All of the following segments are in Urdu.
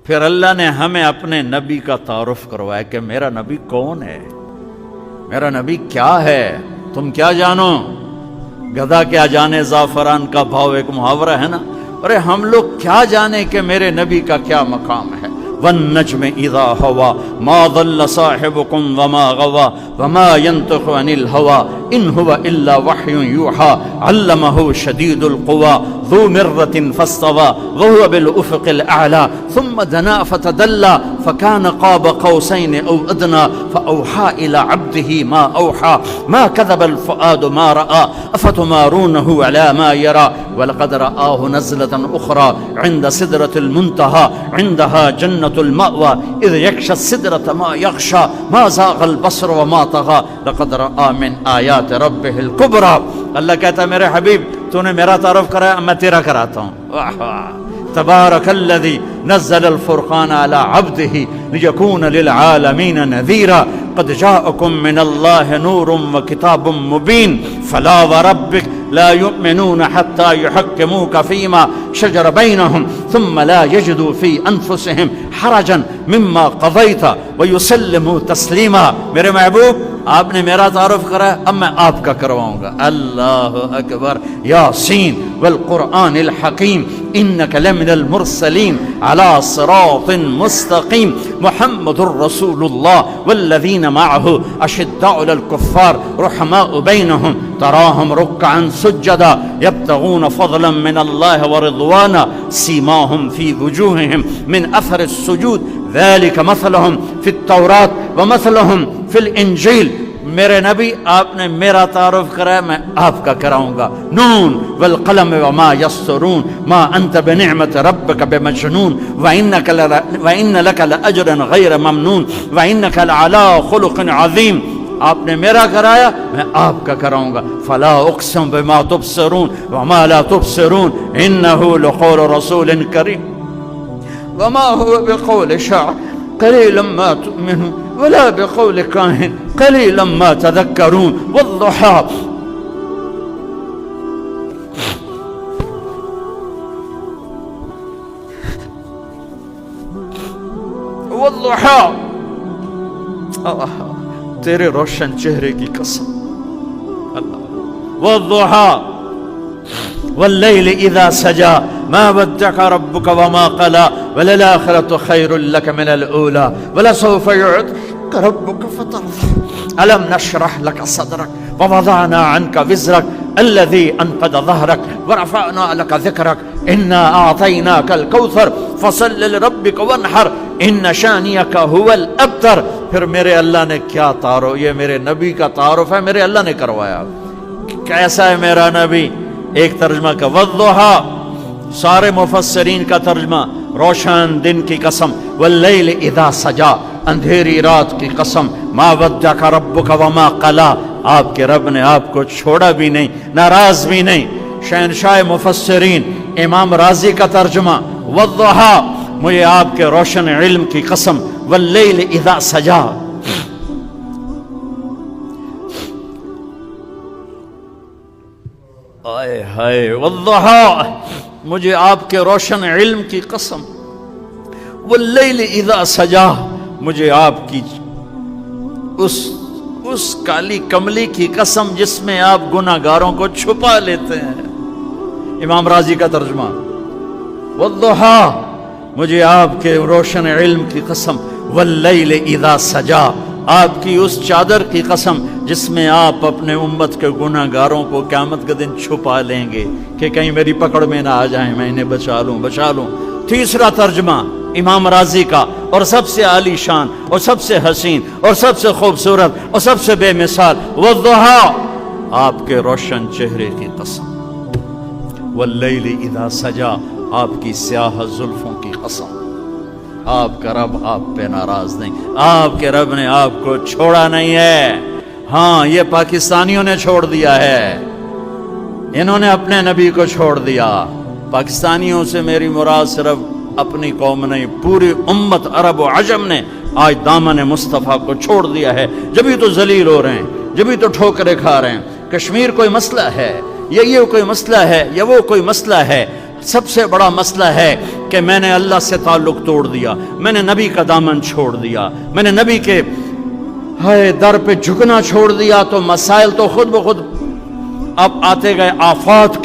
پھر اللہ نے ہمیں اپنے نبی کا تعارف کروایا کہ میرا نبی کون ہے، میرا نبی کیا ہے، تم کیا جانو؟ گدھا کیا جانے زعفران کا بھاؤ، ایک محاورہ ہے نا۔ ارے ہم لوگ کیا جانے کہ میرے نبی کا کیا مقام ہے۔ والنجم اذا ہوا ما ضل صاحبكم وما غوا وما ينطق عن الهوى ان هو الا وحي يوحى علمه شديد القوى ذو مرة فاستوى وهو بالافق الاعلى ثم دنا فتدلى فكان قاب قوسين او ادنى فاوحى الى عبده ما اوحى ما كذب الفؤاد ما راى افتمارونه على ما يرى ولقد رآه نزلة اخرى عند سدرة المنتهى عندها جنة المأوى اذ يغشى السدرة ما يغشى ما زاغ البصر وما طغى لقد رأى من آیات ربه الكبرى۔ اللہ کہتا ہے میرے حبیب تو نے میرا تعارف کرایا، میں تیرا کراتا ہوں۔ تبارک الذی نزل الفرقان على عبده ليكون للعالمين نذيرا قد جاءكم من الله نور وكتاب مبين فلا وربك لا يؤمنون حتى يحكموك فيما شجر بينهم ثم لا يجدوا في انفسهم حرجا مما قضيت ويسلموا تسليما۔ میرے محبوب آپ نے میرا تعارف کرا، اب میں آپ کا کرواؤں گا۔ اللہ اکبر۔ یاسین والقرآن الحکیم انک لمن المرسلین علی صراط مستقیم محمد رسول اللہ والذین معه اشداء علی الکفار رحماء بینهم تراهم رکعا سجدا یبتغون فضلا من اللہ ورضوانا سیماهم فی وجوههم من اثر السجود ذلك مثلهم في التوراة ومثلهم في الانجیل۔ میرے نبی آپ نے میرا تعارف کرایا، میں آپ کا کراؤں گا۔ نون والقلم وما یسطرون ما انت بنعمت ربک بمجنون وان لک لاجرا غیر ممنون وانک لعلی خلق عظیم۔ آپ نے میرا کرایا، میں آپ کا کراؤں گا۔ فلا اقسم بما تبصرون وما لا تبصرون انه لقول رسول کریم وما هو بقول شاعر قليلا ما تؤمنون ولا بقول كاهن قليلا ما تذكرون والضحى والضحى تیرے روشن چہرے کی قسم، اللہ والضحى واللیل اذا سجا ما ودعك ربك وما قلى وللآخرة خير لك من الأولى ولسوف يعطيك ربك فترضى ألم نشرح لك صدرك ووضعنا عنك وزرك الذي أنقض ظهرك ورفعنا لك ذكرك إنا أعطيناك الكوثر فصل لربك وانحر إن شانئك هو الأبتر۔ پھر میرے اللہ نے کیا تعارف، یہ میرے نبی کا تعارف ہے، میرے اللہ نے کروایا۔ کیسا ہے میرا نبی؟ ایک ترجمہ کا والضحى، سارے مفسرین کا ترجمہ روشن دن کی قسم، واللیل اذا سجا، اندھیری رات کی قسم، ما ودعک ربک وما قلی، آپ کے رب نے آپ کو چھوڑا بھی نہیں، ناراض بھی نہیں۔ شہنشاہ مفسرین امام رازی کا ترجمہ والضحى، مجھے آپ کے روشن علم کی قسم، واللیل اذا سجا۔ آئے ہائے، والضحى، مجھے آپ کے روشن علم کی قسم، واللیل اذا سجا، مجھے آپ کی اس کالی کملی کی قسم جس میں آپ گناہگاروں کو چھپا لیتے ہیں۔ امام راضی کا ترجمہ والضحى، مجھے آپ کے روشن علم کی قسم، واللیل اذا سجا، آپ کی اس چادر کی قسم جس میں آپ اپنے امت کے گناہگاروں کو قیامت کے دن چھپا لیں گے کہ کہیں میری پکڑ میں نہ آ جائیں، میں انہیں بچا لوں۔ تیسرا ترجمہ امام راضی کا، اور سب سے عالی شان اور سب سے حسین اور سب سے خوبصورت اور سب سے بے مثال، والضحى، آپ کے روشن چہرے کی قسم، واللیل اذا سجا، آپ کی سیاہ زلفوں کی قسم۔ آپ کا رب آپ پہ ناراض نہیں، آپ کے رب نے آپ کو چھوڑا نہیں ہے۔ ہاں، یہ پاکستانیوں نے چھوڑ دیا ہے، انہوں نے اپنے نبی کو چھوڑ دیا۔ پاکستانیوں سے میری مراد صرف اپنی قوم نہیں، پوری امت عرب و عجم نے آج دامن مصطفیٰ کو چھوڑ دیا ہے، جبھی تو ذلیل ہو رہے ہیں، جبھی تو ٹھوکریں کھا رہے ہیں۔ کشمیر کوئی مسئلہ ہے، یا یہ کوئی مسئلہ ہے، یا وہ کوئی مسئلہ ہے، سب سے بڑا مسئلہ ہے کہ میں نے اللہ سے تعلق توڑ دیا، میں نے نبی کا دامن چھوڑ دیا، میں نے نبی کے در پہ جھکنا چھوڑ دیا، تو مسائل تو خود بخود اب آتے گئے آفات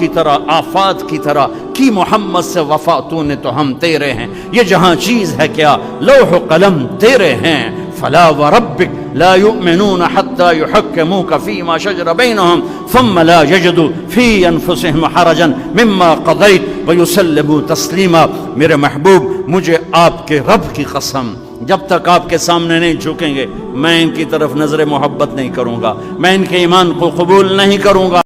کی طرح کی محمد سے وفا تو نے تو ہم تیرے ہیں، یہ جہاں چیز ہے کیا لوح و قلم تیرے ہیں، فلا وربک لا یؤمنون حتی یحکموک فیما شجر بینہم ثم لا یجدوا فی انفسہم حرجا مما قضیت ویسلموا تسلیما۔ میرے محبوب، مجھے آپ کے رب کی قسم، جب تک آپ کے سامنے نہیں جھکیں گے میں ان کی طرف نظر محبت نہیں کروں گا، میں ان کے ایمان کو قبول نہیں کروں گا۔